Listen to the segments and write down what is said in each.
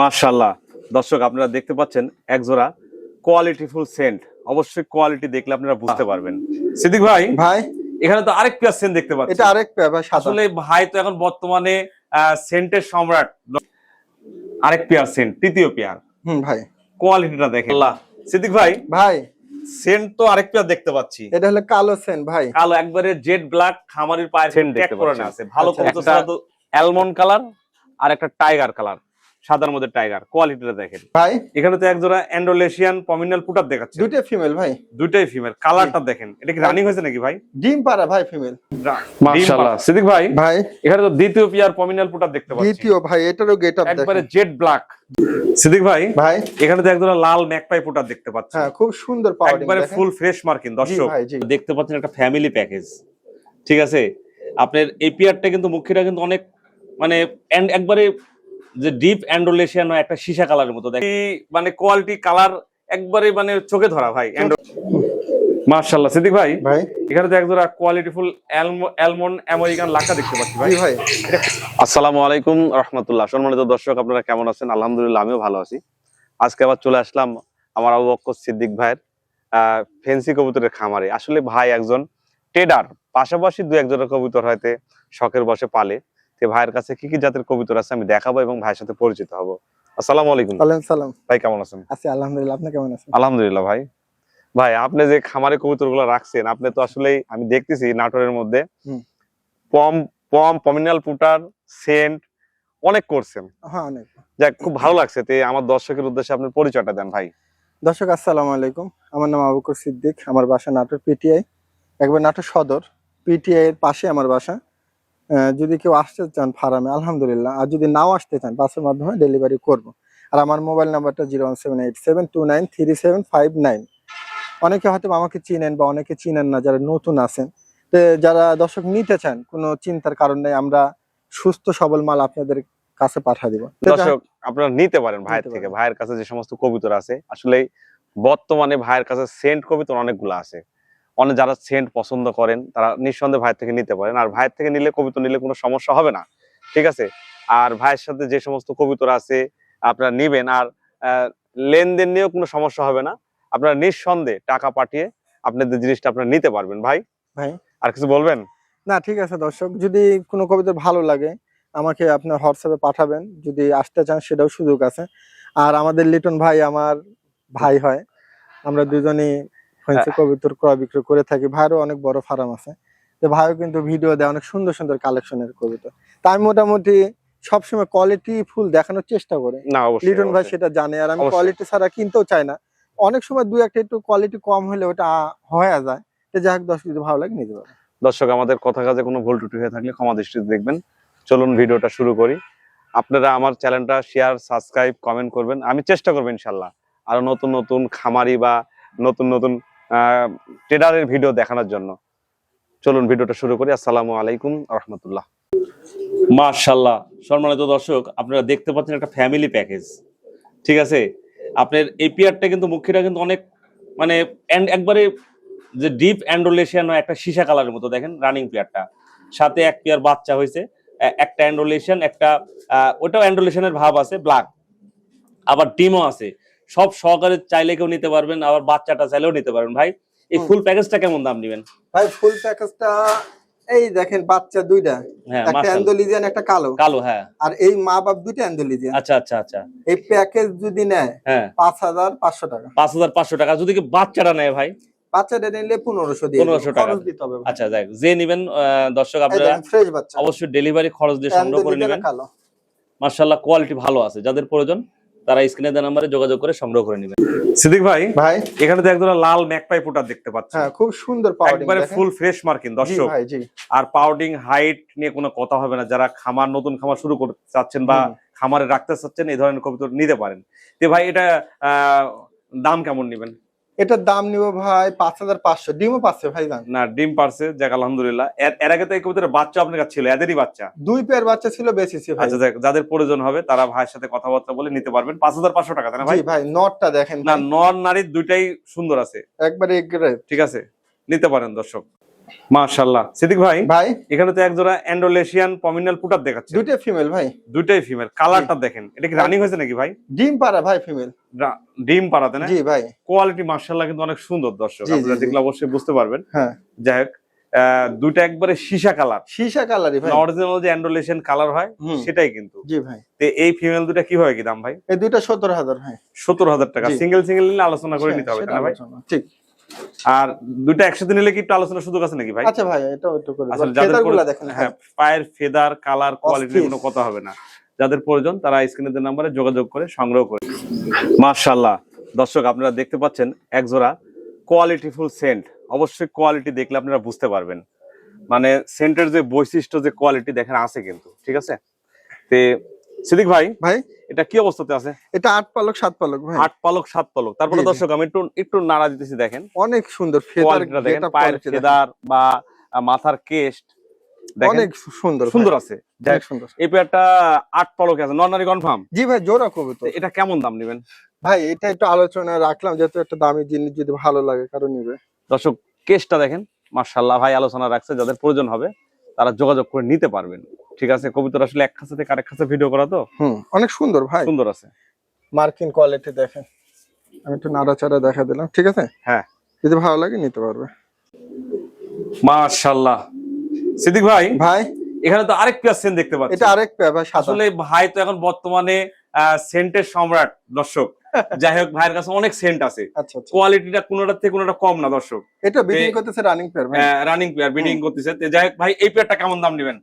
মাশাআল্লাহ দর্শক আপনারা দেখতে পাচ্ছেন এক জোড়া কোয়ালিটিফুল সেন্ট। অবশ্যই কোয়ালিটি দেখলে আপনারা বুঝতে পারবেন। সিদ্দিক ভাই ভাই এখানে তো আরেক পেয়ার সেন্ট দেখতে পাচ্ছি। এটা আরেক পেয়ার ভাই, আসলে ভাই তো এখন বর্তমানে সেন্টের সম্রাট। আরেক পেয়ার সেন্ট, তৃতীয় পেয়ার। ভাই কোয়ালিটিটা দেখেন। আল্লাহ সিদ্দিক ভাই ভাই সেন্ট তো আরেক পেয়ার দেখতে পাচ্ছি। এটা হলো কালো সেন্ট ভাই, কালো একবারে জেড ব্ল্যাক খামারির পায়ের সেন্ট দেখতে পাচ্ছি আছে। ভালো কবুতর তো অ্যালমন্ড কালার আর একটা টাইগার কালার, সাদার মধ্যে টাইগার। কোয়ালিটিটা দেখেন ভাই। এখানে তো এক জোড়া অ্যান্ডোলেশিয়ান পমিনাল পুটার দেখাচ্ছে, দুইটা ফিমেল ভাই, দুইটাই ফিমেল। কালারটা দেখেন, এটা কি রানিং হয়েছে নাকি ভাই? ডিম পাড়া ভাই, ফিমেল। মাশাআল্লাহ সিদ্দিক ভাই ভাই এখানে তো দ্বিতীয় পেয়ার পমিনাল পুটার দেখতে পাচ্ছি। দ্বিতীয় ভাই, এটারও গেটআপ দেখেন একবারে জেড ব্ল্যাক। সিদ্দিক ভাই ভাই এখানে তো এক জোড়া লাল ম্যাকপাই পুটার দেখতে পাচ্ছি। হ্যাঁ, খুব সুন্দর পাউডিং, একবারে ফুল ফ্রেশ মার্কিং। দর্শক দেখতে পাচ্ছেন একটা ফ্যামিলি প্যাকেজ, ঠিক আছে। আপনার এই পেয়ারটা কিন্তু মুখিটা কিন্তু অনেক মানে একবারে যে ডিপ অ্যান্ডোলেশিয়ান হয়, একটা সীসা কালারের মতো দেখি, মানে কোয়ালিটি কালার একবারে মানে চোখে ধরা ভাই। মাশাআল্লাহ সিদ্দিক ভাই ভাই এখানে তো একজোড়া কোয়ালিটিফুল অ্যালমন্ড আমেরিকান লাকা দেখতে পাচ্ছি ভাই। ভাই আসসালামু আলাইকুম রাহমাতুল্লাহ। সম্মানিত দর্শক আপনারা কেমন আছেন? আলহামদুলিল্লাহ আমিও ভালো আছি। আজকে আবার চলে আসলাম আমার আবু বকর সিদ্দিক ভাইয়ের ফেন্সি কবুতরের খামারে। আসলে ভাই একজন ট্রেডার, পাশাপাশি দু একজনের কবুতর হয়তো শখের বসে পালে। তো ভাইয়ের কাছে কি কি জাতের কবুতর আছে আমি দেখাবো এবং ভাইয়ের সাথে পরিচিত হব। আসসালামু আলাইকুম। ওয়ালাইকুম সালাম ভাই কেমন আছেন? আছি আলহামদুলিল্লাহ, আপনি কেমন আছেন? আলহামদুলিল্লাহ ভাই। ভাই আপনি যে খামারে কবুতরগুলো রাখছেন, আপনি তো আসলেই আমি দেখতেছি নাটোরের মধ্যে পমিনাল পুটার সেন্ট অনেক করছেন। হ্যাঁ অনেক, যাক খুব ভালো লাগছে। তে আমার দর্শকের উদ্দেশ্যে আপনার পরিচয়টা দেন ভাই। দর্শক আসসালামু আলাইকুম, আমার নাম আবু বকর সিদ্দিক, আমার বাসা নাটোর পিটিআই, একবার নাটোর সদর পিটিআই এর পাশে আমার বাসা। যদি কেউ আসতে চান ফার্মে আলহামদুলিল্লাহ, আর যদি নাও আসতে চান বাসের মাধ্যমে ডেলিভারি করব। আর আমার মোবাইল নাম্বারটা 01787293759। অনেকে হয়তো আমাকে চিনেন বা অনেকে চিনেন না, যারা নতুন আছেন। তো যারা দর্শক নিতে চান, কোনো চিন্তার কারণ নেই, আমরা সুস্থ সবল মাল আপনাদের কাছে পাঠিয়ে দিব। দর্শক আপনারা নিতে পারেন ভাইয়ের থেকে। ভাইয়ের কাছে যে সমস্ত কবুতর আছে, আসলে বর্তমানে ভাইয়ের কাছে সেন্ট কবুতর অনেকগুলো আছে। অনেক যারা সেন্ট পছন্দ করেন তারা নিঃসন্দেহে ভাইয়ের থেকে নিতে পারেন। আর ভাইয়ের থেকে নিলে কবুতর নিলে কোনো সমস্যা হবে না, ঠিক আছে। আর ভাইয়ের সাথে যে সমস্ত কবুতর আছে আপনারা নিবেন, আর লেনদেন নিয়েও কোনো সমস্যা হবে না। আপনারা নিঃসন্দেহে টাকা পাঠিয়ে আপনাদের জিনিসটা আপনারা নিতে পারবেন। ভাই ভাই আর কিছু বলবেন? না ঠিক আছে, দর্শক যদি কোনো কবিতা ভালো লাগে আমাকে আপনার হোয়াটসঅ্যাপে পাঠাবেন, যদি আসতে চান সেটাও সুযোগ আছে। আর আমাদের লিটন ভাই আমার ভাই হয়, আমরা দুজনই ফেন্সি কবুতর ক্রয় বিক্রয় করে থাকি। ভাইয়েরও অনেক বড় ফার্ম আছে, তো ভাইও কিন্তু ভিডিও দেয় অনেক সুন্দর সুন্দর কালেকশনের কবুতর। তাই মোটামুটি সবসময় কোয়ালিটি ফুল দেখানোর চেষ্টা করে লিটন ভাই, সেটা জানে। আর আমি কোয়ালিটি ছাড়া কিনতেও চাই না। অনেক সময় দুই একটা একটু কোয়ালিটি কম হলে ওটা হয়ে যায়। তো যাই হোক, দর্শক যদি ভালো লাগে নিতে পারে। দর্শক আমাদের কথা কাজে কোনো ভুল ত্রুটি হয়ে থাকলে ক্ষমা দৃষ্টিতে দেখবেন। চলুন ভিডিওটা শুরু করি। আপনারা আমার চ্যানেলটা শেয়ার, সাবস্ক্রাইব, কমেন্ট করবেন। আমি চেষ্টা করবো ইনশাল্লাহ আরো নতুন নতুন খামারি বা নতুন নতুন ট্রেডারের ভিডিও দেখানোর জন্য। চলুন ভিডিওটা শুরু করি। আসসালামু আলাইকুম রাহমাতুল্লাহ। মাশাআল্লাহ সম্মানিত দর্শক আপনারা দেখতে পাচ্ছেন একটা ফ্যামিলি প্যাকেজ, ঠিক আছে। আপনার এই পেয়ারটা কিন্তু মুখিটা কিন্তু অনেক মানে একবারে যে ডিপ অ্যান্ডোলেশিয়ান হয়, একটা সীসা কালারের মতো দেখেন রানিং পেয়ারটা। সাথে এক পেয়ার বাচ্চা হয়েছে, একটা অ্যান্ডোলেশিয়ান, একটা ওটাও অ্যান্ডোলেশনের ভাব আছে, ব্ল্যাক। আবার ডিমও আছে। সব সহকারে চাইলে কেউ নিতে পারবেন, আবার বাচ্চাটা চাইলেও নিতে পারবেন। ভাই এই ফুল প্যাকেজটা কেমন দাম নেবেন? ভাই ফুল প্যাকেজটা এই দেখেন, বাচ্চা দুইটা, একটা অ্যান্ডোলিজিয়ান একটা কালো কালো, হ্যাঁ। আর এই মা বাপ দুইটা অ্যান্ডোলিজিয়ান। আচ্ছা আচ্ছা আচ্ছা। এই প্যাকেজ যদি নেয় 5500 টাকা। 5500 টাকা। যদি বাচ্চাটা নেয় ভাই, বাচ্চাটা নিলে 1500 দিয়ে 1500 টাকা দিতে হবে। আচ্ছা যাই যে নেবেন দর্শক আপনারা ফ্রেশ বাচ্চা অবশ্যই ডেলিভারি খরচ দিয়ে সংগ্রহ করে নেবেন। মাশাআল্লাহ কোয়ালিটি ভালো আছে, যাদের প্রয়োজন তারা স্ক্রিনে দেওয়া নম্বরে যোগাযোগ করে সংগ্রহ করে নেবেন। সিদ্দিক ভাই এখানে তো একদম লাল ম্যাকপাই পুটার দেখতে পাচ্ছি। হ্যাঁ খুব সুন্দর পাউডিং, একবারে ফুল ফ্রেশ মার্কিং। দর্শক আর পাউডিং হাইট নিয়ে কোনো কথা হবে না। যারা খামার নতুন খামার শুরু করতে চাচ্ছেন বা খামারে রাখতে চাচ্ছেন এই ধরনের কবুতর নিতে পারেন। তো ভাই এটা দাম কেমন নেবেন? এটার দাম নিব ভাই 5500। ডিমও পাচ্ছে ভাই না, ডিম পারছে, যাক আলহামদুলিল্লাহ। এর আগে তো এই কবুতরের বাচ্চা আপনার কাছে ছিল, এদেরই বাচ্চা, দুই পেয়ার বাচ্চা ছিল, বেশিছি ভাই। আচ্ছা যাদের প্রয়োজন হবে তারা ভাইয়ের সাথে কথাবার্তা বলে নিতে পারবেন। 5500 টাকা তাই না ভাই? জি ভাই, নটটা দেখেন না, নর নারী দুইটাই সুন্দর আছে, একবারে গ্রেট, ঠিক আছে, নিতে পারেন দর্শক। মাশাআল্লাহ সিদ্দিক ভাই, ভাই এখানে তো এক জোড়া অ্যান্ডোলেশিয়ান পমিনাল পুটার দেখাচ্ছে। দুইটা ফিমেল ভাই। দুইটাই ফিমেল, কালারটা দেখেন, এটা কি রানিং হয়েছে নাকি ভাই? ডিম পাড়া ভাই, ফিমেল ডিম পাড়াতে না? জি ভাই। কোয়ালিটি মাশাআল্লাহ কিন্তু অনেক সুন্দর দর্শক, জি, আপনারা জি, দেখলে অবশ্যই বুঝতে পারবেন। হ্যাঁ যাই হোক, দুইটা একবারে সীসা কালার, সীসা কালারই ভাই। অরিজিনাল যে অ্যান্ডোলেশিয়ান কালার হয় সেটাই কিন্তু। জি ভাই। তো এই ফিমেল দুটা কিভাবে কি দাম ভাই? এই দুইটা 17,000 ভাই। 17,000 টাকা। জি। সিঙ্গেল সিঙ্গেল নিলে আলোচনা করে নিতে হবে সেটা তাই না ভাই? আলোচনা, ঠিক। আর দুইটা একসাথে নিলে কি একটু আলোচনার সুযোগ আছে নাকি ভাই? আচ্ছা ভাই, এটাও একটু করে আসলে দিন। যাদের ফেদারগুলো দেখেন। হ্যাঁ, পায়ের ফেদার, কালার, কোয়ালিটির অস্থির। কোনো কথা হবে না। যাদের প্রয়োজন তারা স্ক্রিনের যে নাম্বারে যোগাযোগ করে সংগ্রহ করে। মাশাআল্লাহ দর্শক, আপনারা দেখতে পাচ্ছেন এক জোড়া কোয়ালিটিফুল সেন্ট। অবশ্যই কোয়ালিটি দেখলে আপনারা বুঝতে পারবেন, মানে সেন্টের যে বৈশিষ্ট্য, যে কোয়ালিটি দেখেন আছে কিন্তু, ঠিক আছে? তে সিদ্দিক ভাই, ভাই এটা কি অবস্থাতে আছে? এটা 8 পালক 7 পালক ভাই। 8 পালক 7 পালক। তারপরে জি, জি। দর্শক আমি একটু একটু নাড়া দিতেছি, দেখেন অনেক সুন্দর ফেদার, কোয়ালিটিটা দেখেন, পায়ের ফেদার বা মাথার কেস্ট দেখেন, অনেক সুন্দর সুন্দর ভাই। আছে। অনেক সুন্দর। এই পেয়ারটা 8 পালকে আছে, নরনারি কনফার্ম। জি ভাই, জোড়া কবুতর। এটা কেমন দাম নেবেন ভাই এটা একটু আলোচনা রাখলাম, যেহেতু একটা দামি জিনিস, যদি ভালো লাগে কারো নিবে। দর্শক? কেসটা দেখেন, মাশাআল্লাহ ভাই আলোচনা রাখছে, যাদের প্রয়োজন হবে তারা যোগাযোগ করে নিতে পারবেন, ঠিক আছে? কবুতর আসলে এক খাঁচা থেকে আরেক খাঁচা ভিডিও করা তো, অনেক সুন্দর ভাই। সুন্দর আছে। মার্কিং কোয়ালিটি দেখেন, আমি একটু নাড়াচাড়া দেখা দিলাম, ঠিক আছে? হ্যাঁ, যদি ভালো লাগে নিতে পারবে। মাশাআল্লাহ সিদ্দিক ভাই, ভাই এখানে তো আরেক পেয়ার সেন্ট দেখতে পাচ্ছি। এটা আরেক পেয়ার ভাই, সাদা। আসলে ভাই তো এখন বর্তমানে সেন্টের সম্রাট দর্শক। যাই হোক, ভাইয়ের কাছে অনেক সেন্ট আছে, আচ্ছা আচ্ছা। কোয়ালিটিটা কোনোটার থেকে কোনোটা কম না দর্শক। এটা বিডিং করতেছে রানিং পেয়ার ভাই। রানিং পেয়ার বিডিং করতেছে। তো যাই হোক ভাই, এই পেয়ারটা কেমন দাম নেবেন?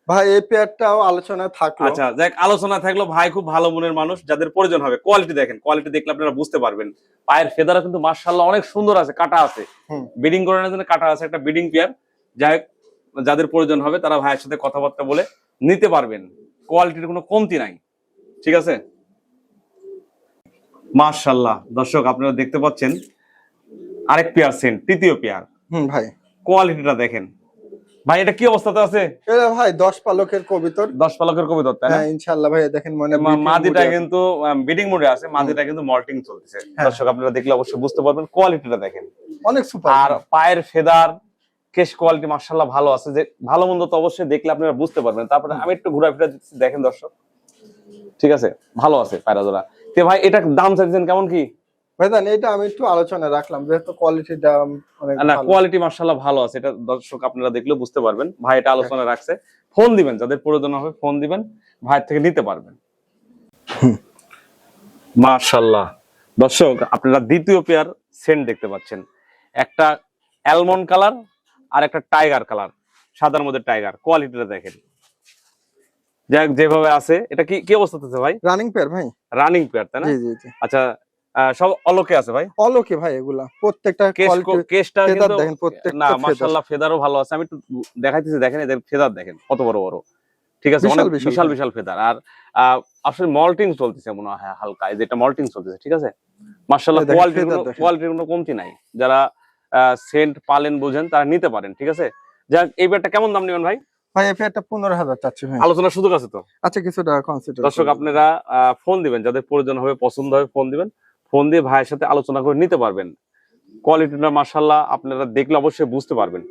ভাই এই পেয়ারটাও আলোচনা থাকলো। আচ্ছা, যাই হোক, আলোচনা থাকলো। ভাই খুব ভালো মনের মানুষ, যাদের প্রয়োজন হবে কোয়ালিটি দেখেন, কোয়ালিটি দেখলে আপনারা বুঝতে পারবেন। পায়ের ফেদারও কিন্তু মাশাআল্লাহ অনেক সুন্দর আছে, কাটা আছে, বিডিং করানোর জন্য কাটা আছে, একটা বিডিং পেয়ার। যাই হোক, যাদের প্রয়োজন হবে তারা ভাইয়ের সাথে কথাবার্তা বলে নিতে পারবেন, কোয়ালিটির কোনো কমতি নাই, ঠিক আছে? মাশাআল্লাহ দর্শক, আপনারা দেখতে পাচ্ছেন আরেক পেয়ার সেন্ট, তৃতীয় পেয়ার। ভাই কোয়ালিটিটা দেখেন ভাই, এটা কি অবস্থাতে আছে? এটা ভাই 10 পালকের কবিতর। 10 পালকের কবিতর, তাই না? হ্যাঁ ইনশাআল্লাহ ভাই, দেখেন মানে মাদিটা কিন্তু বিডিং মোডে আছে, মাদিটা কিন্তু মল্টিং চলতেছে। দর্শক আপনারা দেখলে অবশ্যই বুঝতে পারবেন, কোয়ালিটিটা দেখেন অনেক সুপার। আর পায়ের ফেদার, কেশ কোয়ালিটি মাশাআল্লাহ ভালো আছে। যে ভালো মন্দ তো অবশ্যই দেখলে আপনারা বুঝতে পারবেন। তারপরে আমি একটু ঘোরাফেরা দিচ্ছি, দেখেন দর্শক, ঠিক আছে? ভালো আছে পায়রা জোড়া। তে ভাই এটা দাম চাইছেন কেমন কি? ভাই জান, এটা আমি একটু আলোচনা রাখলাম, যেহেতু কোয়ালিটির দাম অনেক না, ভালো। কোয়ালিটি মাশাআল্লাহ ভালো আছে, এটা দর্শক আপনারা দেখলেও বুঝতে পারবেন। ভাই এটা আলোচনা রাখছে, ফোন দিবেন, যাদের প্রয়োজন হবে ফোন দিবেন, ভাইয়ের থেকে নিতে পারবেন। মাশাআল্লাহ দর্শক, আপনারা দ্বিতীয় পেয়ার সেন্ট দেখতে পাচ্ছেন, একটা অ্যালমন্ড কালার আর একটা টাইগার কালার, সাদার মধ্যে টাইগার। কোয়ালিটিটা দেখেন, যাক যেভাবে আছে। এটা কি কি অবস্থাতে আছে ভাই? রানিং পেয়ার ভাই। রানিং পেয়ার, তাই না? জি জি জি। আচ্ছা, সব অলোকে আছে ভাই? অলোকে ভাই, এগুলা প্রত্যেকটা কেসটা ফেদার কিন্তু দেখেন, প্রত্যেকটা না, ফেদার। মাশাআল্লাহ ফেদারও ভালো আছে। আমি একটু দেখাইতেছি, দেখেন এদের ফেদার দেখেন কত বড় বড়, ঠিক আছে? অনেক বিশাল বিশাল ফেদার। আর আসলে মল্টিং চলতেছে মনে হয় হালকা, এই যেটা মল্টিং চলতেছে, ঠিক আছে? মাশাআল্লাহ কোয়ালিটির কোনো কমতি নাই। যারা সেন্ট পালেন বুঝেন তারা নিতে পারেন, ঠিক আছে? যাক, এই পেয়ারটা কেমন দাম নেবেন ভাই? ভাই এই পেয়ারটা 15,000 চাচ্ছি ভাই। আলোচনার সুযোগ আছে তো? আচ্ছা, কিছুটা কনসিডার। দর্শক আপনারা ফোন দিবেন, যাদের প্রয়োজন হবে, পছন্দ হবে ফোন দিবেন, ফোন দিয়ে ভাইয়ের সাথে আলোচনা করে নিতে পারবেন। কোয়ালিটিটা মাশাআল্লাহ আপনারা দেখলে অবশ্যই বুঝতে পারবেন,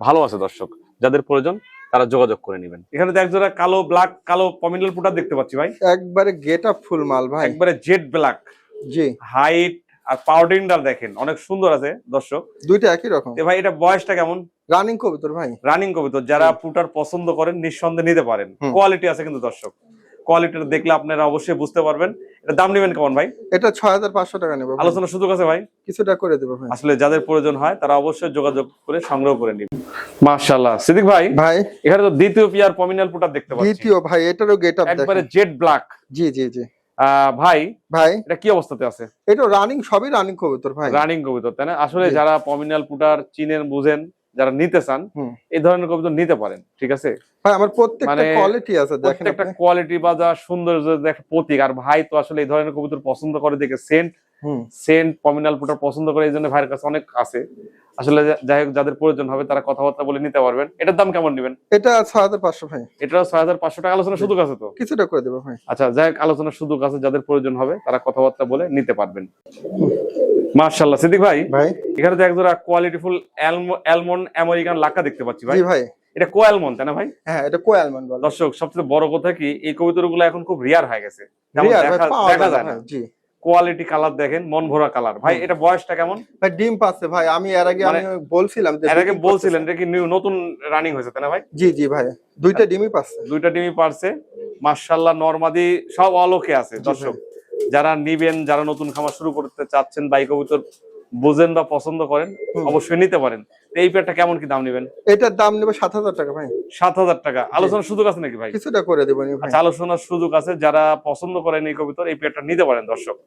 ভালো আছে দর্শক। যাদের প্রয়োজন তারা যোগাযোগ করে নেবেন। এখানে তো একজোড়া কালো ব্ল্যাক কালো পমিনাল পুটার দেখতে পাচ্ছি ভাই, একবারে গেট আপ ফুল মাল ভাই, একবারে জেড ব্ল্যাক। জি, হাইট আর পাউডিংটা দেখেন অনেক সুন্দর আছে দর্শক। দুইটা একই রকম। ভাই এটা বয়সটা কেমন? রানিং কবুতর ভাই। রানিং কবুতর, যারা পুটার পছন্দ করেন নিঃসন্দেহে নিতে পারেন। কোয়ালিটি আছে কিন্তু দর্শক, কোয়ালিটিটা দেখলে আপনারা অবশ্যই বুঝতে পারবেন। এটা দাম নেবেন কেমন ভাই? এটা 6,500 টাকা নেব। আলোচনার সুযোগ আছে ভাই? কিছুটা করে দেব ভাই। আসলে যাদের প্রয়োজন হয় তারা অবশ্যই যোগাযোগ করে সংগ্রহ করে নিন। মাশাআল্লাহ সিদ্দিক ভাই, ভাই এখানে তো দ্বিতীয় পেয়ার পমিনাল পুটার দেখতে পাচ্ছি। দ্বিতীয় ভাই, এটারও গেট আপ দেখেন, একবারে জেড ব্ল্যাক। জি জি জি। ভাই ভাই এটা কি অবস্থাতে আছে? এটা রানিং, সবই রানিং কবুতর ভাই। রানিং কবুতর, তাই না? আসলে যারা পমিনাল পুটার চিনেন বুঝেন, যারা নিতে চান এই ধরনের কবুতর নিতে পারেন, ঠিক আছে? ভাই আমার প্রত্যেকটা কোয়ালিটি আছে, দেখেন প্রত্যেকটা কোয়ালিটি বা যা সৌন্দর্য একটা প্রতীক। আর ভাই তো আসলে এই ধরনের কবুতর পছন্দ করে দেখে সেন্ট সেন্ট পমিনাল পুটার পছন্দ করে, এই জন্য ভাইয়ের কাছে অনেক আছে। আসলে যাই হোক, যাদের প্রয়োজন হবে তারা কথাবার্তা বলে নিতে পারবেন। এটার দাম কেমন নেবেন? এটা 6500 ভাই। এটাও 6500 টাকা, আলোচনা সুযোগ আছে তো? কিছুটা করে দেবো ভাই। আচ্ছা, যাই হোক, আলোচনার সুযোগ আছে, যাদের প্রয়োজন হবে তারা কথাবার্তা বলে নিতে পারবেন। মাশাআল্লাহ সিদ্দিক ভাই, ভাই এখানে তো একজোড়া কোয়ালিটিফুল অ্যালমন্ড আমেরিকান লাক্কা দেখতে পাচ্ছি ভাই। জি ভাই। এটা কোয়ালমন্ড তাই না ভাই? হ্যাঁ, এটা কোয়ালমন্ড বলে। দর্শক, সবচেয়ে বড় কথা কি, এই কবুতরগুলো এখন খুব রিয়ার হয়ে গেছে, তেমন রিয়ার ভাই, পাওয়া দেখা যায় যায় না না। জি। কোয়ালিটি কালার দেখেন, মন ভরা কালার ভাই। এটা বয়সটা কেমন ভাই? ডিম পাচ্ছে ভাই। আমি এর আগে মানে বলছিলাম যে এর আগে বলছিলেন এটা কি নতুন রানিং হয়েছে তাই না ভাই? জি জি ভাই, দুইটা ডিমই পাচ্ছে। দুইটা ডিমই পারছে মাশাআল্লাহ, নরমাদি সব অলোকে আছে। দর্শক যারা নিবেন, যারা নতুন খামার শুরু করতে চাচ্ছেন, বাই কবুতর বুঝেন বা পছন্দ করেন, অবশ্যই নিতে পারেন। এই পেয়ারটা কেমন কি দাম নেবেন? এটার দাম নেবে 7000 টাকা ভাই। 7000 টাকা, আলোচনার সুযোগ আছে নাকি ভাই? কিছুটা করে দেবো ভাই। আচ্ছা, আলোচনার সুযোগ আছে। যারা পছন্দ করেন এই কবুতর, এই পেয়ারটা নিতে পারেন দর্শক।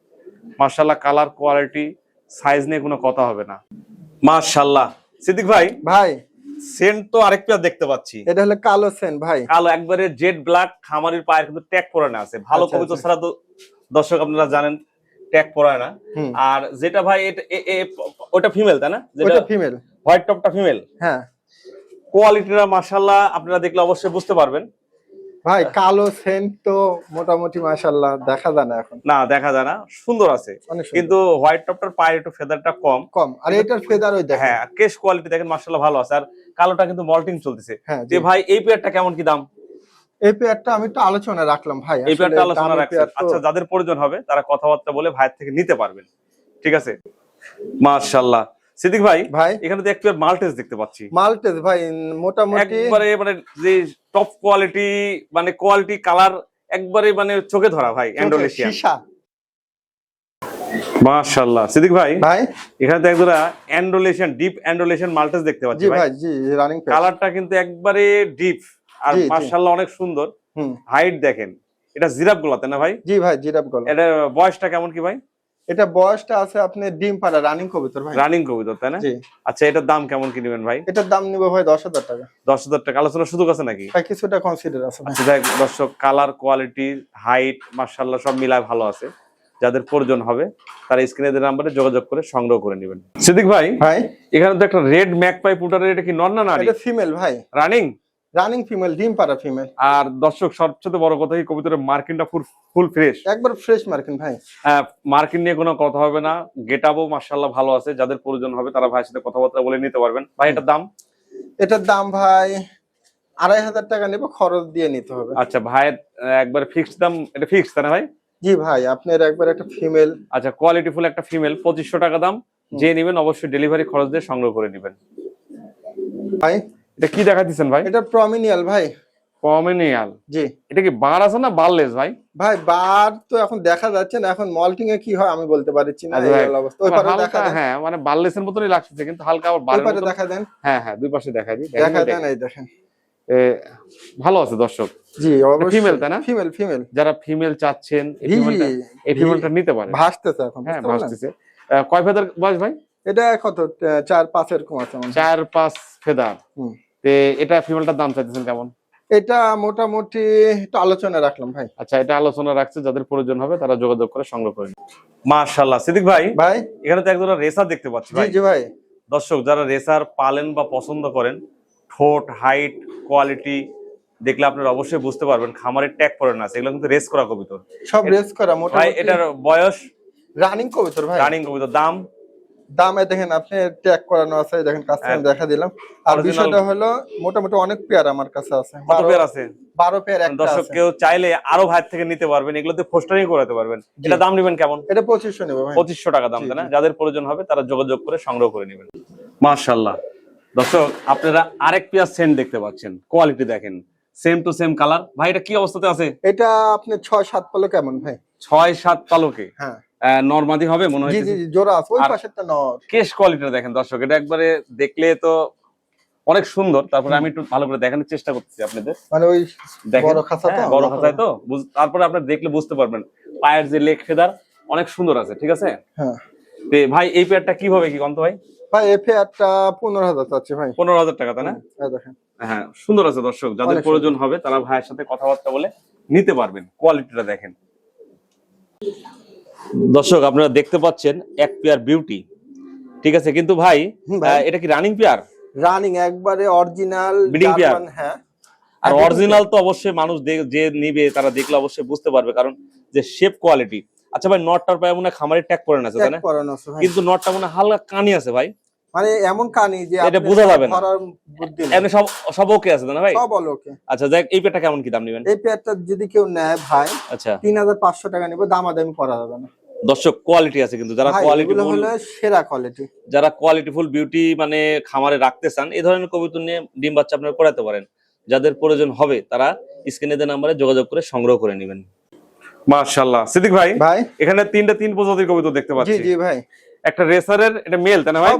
মাশাআল্লাহ, কালার কোয়ালিটি সাইজ নিয়ে কোনো কথা হবে না। মাশাআল্লাহ সিদ্দিক ভাই, ভাই সেন্ট তো আরেক পেয়ার দেখতে পাচ্ছি। এটা হলো কালো সেন ভাই। কালো একবারে জেড ব্ল্যাক, খামারির পায়ের কিন্তু ট্যাগ পরানো আছে। ভালো আচ্ছা, কবুতর আচ্ছা। ছাড়া তো দর্শক আপনারা জানেন ট্যাগ পরায় না। আর যেটা ভাই ওটা ফিমেল তাই না? ওটা ফিমেল, হোয়াইট টপটা ফিমেল। হ্যাঁ। কোয়ালিটিটা মাশাআল্লাহ আপনারা দেখলে অবশ্যই বুঝতে পারবেন ভাই কালো সেন্ট তো মোটামুটি মাশাআল্লাহ দেখা যায় না এখন। না, দেখা যায় না, সুন্দর আছে অনেক সুন্দর। কিন্তু হোয়াইট টপটার পায়ের একটু ফেদারটা কম। কম, আর এটার ফেদার ওই দেখেন। হ্যাঁ, কেশ কোয়ালিটি দেখেন মাশাআল্লাহ ভালো আছে। আর কালোটা কিন্তু মল্টিং চলতেছে। হ্যাঁ, যে ভাই এই পেয়ারটা কেমন কি দাম? এই পেয়ারটা আমি একটু আলোচনা রাখলাম ভাই। এই পেয়ারটা আসলে আলোচনা দামি রাখছেন। পেয়ার তো। আচ্ছা, যাদের প্রয়োজন হবে তারা কথাবার্তা বলে ভাইয়ের থেকে নিতে পারবেন, ঠিক আছে? মাশাআল্লাহ সিদ্দিক ভাই, ভাই এখানে তো একটু মাল্টেজ দেখতে পাচ্ছি। মাল্টেজ ভাই মোটামুটি একবারে মানে যে টপ কোয়ালিটি, মানে কোয়ালিটি কালার একবারে মানে চোখে ধরা ভাই, অ্যান্ডোলেশিয়ান। সীসা। মাশাআল্লাহ সিদ্দিক ভাই, ভাই এখানে তো একজোড়া অ্যান্ডোলেশিয়ান, ডিপ অ্যান্ডোলেশিয়ান মাল্টেজ দেখতে পাচ্ছি জি ভাই। ভাই জি, রানিং পেয়ার। কালারটা কিন্তু একবারে ডিপ, আর জি, জি। মাশাআল্লাহ অনেক সুন্দর। হাইট দেখেন, এটা জিরাফ গোলা তাই না ভাই? জি ভাই, জিরাফ গলা। এটা বয়সটা কেমন কি ভাই? এটা বয়সটা আছে আপনার ডিম পাড়া, রানিং কবুতর ভাই। রানিং কবুতর তাই না? জি। আচ্ছা, এটার দাম কেমন কি নেবেন ভাই? এটার দাম নিব ভাই 10000 টাকা। 10000 টাকা, আলোচনার সুযোগ আছে নাকি? ভাই কিছুটা কনসিডার আছে ভাই। আচ্ছা, যাই হোক, দর্শক কালার কোয়ালিটি হাইট মাশাআল্লাহ সব মিলায় ভালো আছে। যাদের প্রয়োজন হবে তারা স্ক্রিনে দেওয়া নম্বরে যোগাযোগ করে সংগ্রহ করে নেবেন। সিদ্দিক ভাই, ভাই এখানে তো একটা রেড ম্যাকপাই পুটারের, এটা কি নর না নারী? এটা ফিমেল ভাই, রানিং। রানিং ফিমেল, ডিম পাড়া ফিমেল। আর দর্শক সবচেয়ে বড় কথা, এই কবুতরের মার্কিনটা ফুল ফ্রেশ, একবার ফ্রেশ মার্কিন ভাই। মার্কিন নিয়ে কোনো কথা হবে না। গেটআপও মাশাআল্লাহ ভালো আছে। যাদের প্রয়োজন হবে তারা ভাইয়ের সাথে কথাবার্তা বলে নিতে পারবেন। ভাই এটার দাম? এটার দাম ভাই 2500 টাকা নেব, খরচ দিয়ে নিতে হবে। আচ্ছা, ভাইয়ের একবারে ফিক্সড দাম? এটা ফিক্সড তাই না ভাই? জি ভাই, আপনার একবার একটা ফিমেল। আচ্ছা, কোয়ালিটি ফুল একটা ফিমেল, 2500 টাকা দাম। যে নেবেন অবশ্যই ডেলিভারি খরচ দিয়ে সংগ্রহ করে নেবেন। ভাই এটা কি দেখাচ্ছেন ভাই? এটা প্রমিনিয়াল ভাই। পমেনিয়াল। জি। এটা কি বার আছে না বারলেস ভাই? ভাই বার তো এখন দেখা যাচ্ছে না, এখন মল্টিং এ কি হয় আমি বলতে পারছি না। আচ্ছা এই ভাই, হলো অবস্থা। ওই পারে দেখা দেন। হ্যাঁ, মানে বারলেসের মতনই লাগছে কিন্তু হালকা আবার ওই বারের পারে মতন। দেখা দেন। হ্যাঁ হ্যাঁ, দুই পাশে দেখাই দিই। দেখা দেন, এই দেখেন। ভালো আছে দর্শক। জি অবশ্যই। ফিমেল তাই না? Female female. যারা ফিমেল চাচ্ছেন এই ফিমেলটা নিতে পারেন। ভাসতেছে এখন। হ্যাঁ, ভাসতেছে। কয় ফেদার বয়স ভাই? এটা কত 4-5 এরকম আছে মনে হয়। 4-5 ফেদার। তে এটা ফিমেলটার দাম চাইতেছেন কেমন? এটা মোটামুটি একটু আলোচনা রাখলাম ভাই। আচ্ছা, এটা আলোচনা রাখছে, যাদের প্রয়োজন হবে তারা যোগাযোগ করে সংগ্রহ করে নিন। মাশাআল্লাহ সিদ্দিক ভাই, ভাই এখানে তো একজোড়া রেসার দেখতে পাচ্ছি জি ভাই। জি ভাই। দর্শক যারা রেসার পালেন বা পছন্দ করেন, ঠোঁট হাইট কোয়ালিটি দেখলে আপনারা অবশ্যই বুঝতে পারবেন খামারের ট্যাগ পরে না আছে, এগুলো কিন্তু রেস করা কবুতর। সব রেস করা ভাই মোটামুটি। এটার বয়স? রানিং কবুতর ভাই। রানিং কবুতর। দাম? দামে দেখেন আপনি ট্যাগ করানো আছে, দেখেন কাস্টমার দেখা দিলাম। আর Original- বিষয়টা হলো মোটামুটি অনেক পেয়ার আমার কাছে আছে। কত পেয়ার আছে? 12 পেয়ার একটা দর্শক আছে। কেউ চাইলে আরো ভাইয়ের থেকে নিতে পারবেন, এগুলোতে পোস্টারিং করাতে পারবেন। এটা দাম নেবেন কেমন? এটা 2500 নেব ভাই। 2500 টাকা দাম তাই না? যাদের প্রয়োজন হবে তারা যোগাযোগ করে সংগ্রহ করে নেবেন। মাশাআল্লাহ দর্শক, আপনারা আরেক পেয়ার সেন্ট দেখতে পাচ্ছেন, কোয়ালিটি দেখেন, সেম টু সেম কালার। ভাই এটা কি অবস্থাতে আছে? এটা আপনি 6-7 পালো কেমন ভাই? 6-7 পালকে। হ্যাঁ নরমাদি হবে মনে জি হচ্ছে। জি জি, জোড়া আছে। ওই আর পাশেরটা নর। কেশ কোয়ালিটিটা দেখেন দর্শক, এটা একবারে দেখলে তো অনেক সুন্দর। তারপরে আমি একটু ভালো করে দেখানোর চেষ্টা করতেছি আপনাদের। মানে ওই দেখেন, বড় খাঁচা তো। বড় খাঁচায় তো তারপরে আপনারা দেখলে বুঝতে পারবেন পায়ের যে লেগ ফেদার অনেক সুন্দর আছে, ঠিক আছে? হ্যাঁ তে ভাই এই পেয়ারটা কিভাবে কি কন্ত ভাই? ভাই এই পেয়ারটা 15000 চাচ্ছি ভাই। 15000 টাকা তাই না? এই দেখেন। হ্যাঁ, সুন্দর আছে দর্শক, যাদের অনেক প্রয়োজন হবে তারা ভাইয়ের সাথে কথাবার্তা বলে নিতে পারবেন। কোয়ালিটিটা দেখেন দর্শক আপনারা দেখতে পাচ্ছেন এক পেয়ার বিউটি, ঠিক আছে, কিন্তু ভাই ভাই। এটা কি রানিং পেয়ার? রানিং একবারে অরিজিনাল Breeding pair? হ্যাঁ। আর breeding অরিজিনাল তো অবশ্যই মানুষ যে নিবে তারা দেখলে অবশ্যই বুঝতে পারবে, কারণ যে শেপ কোয়ালিটি। আচ্ছা ভাই, নটটার পায়ে মনে হয় খামারে ট্যাগ করে আছে, তাই না? pair করানো আছে ভাই। কিন্তু নটটা মনে হয় হালকা কানি আছে ভাই, মানে এমন কানি যে এটা আপনি বোঝা যাবে না। ধরার বুদ্ধি নেই। এমনি সব ওকে আছে, তাই না ভাই? সব ওকে। আচ্ছা যাক, এই পেয়ারটা কেমন কি দাম নেবেন? এই পেয়ারটা যদি কেউ নেয় ভাই, আচ্ছা 3500 টাকা নিব, দামাদামি করা যাবে না। দর্শক কোয়ালিটি আছে কিন্তু, যারা ভাই, এগুলো কোয়ালিটিফুল, হলো সেরা কোয়ালিটি। যারা কোয়ালিটিফুল বিউটি মানে খামারে রাখতে চান, এই ধরনের কবুতর নিয়ে ডিম বাচ্চা আপনারা করাতে পারেন। যাদের প্রয়োজন হবে তারা স্ক্রিনে দেওয়া নম্বরে যোগাযোগ করে সংগ্রহ করে নেবেন। মাশাআল্লাহ সিদ্দিক ভাই, ভাই এখানে তিন প্রজাতির কবুতর দেখতে জি পাচ্ছি। জি ভাই, একটা রেসারের, এটা মেল তাই না ভাই?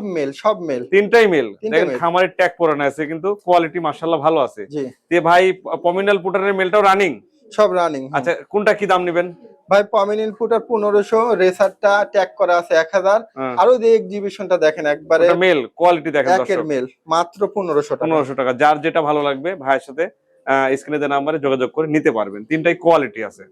সব মেল। তিনটাই মেল। তিনটাই দেখেন male। খামারের ট্যাগ পরানো আছে, কিন্তু কোয়ালিটি মাশাআল্লাহ ভালো আছে। জি তে ভাই পমিনাল পুটারের মেলটাও রানিং। সব রানিং। আচ্ছা কোনটা কি দাম নেবেন? ভাই পমিনিল ফুটার 1500, রেসারটা ট্যাগ করা আছে 1000। হ্যাঁ। আরো যে এক্সিবিশনটা দেখেন একবারে ওটা মেল, কোয়ালিটি দেখেন একের দর্শক, মেল, মাত্র 1500 টাকা। 1500 টাকা। যার যেটা ভালো লাগবে ভাইয়ের সাথে স্ক্রিনে দেওয়া নম্বরে যোগাযোগ করে নিতে পারবেন। তিনটাই কোয়ালিটি আছে।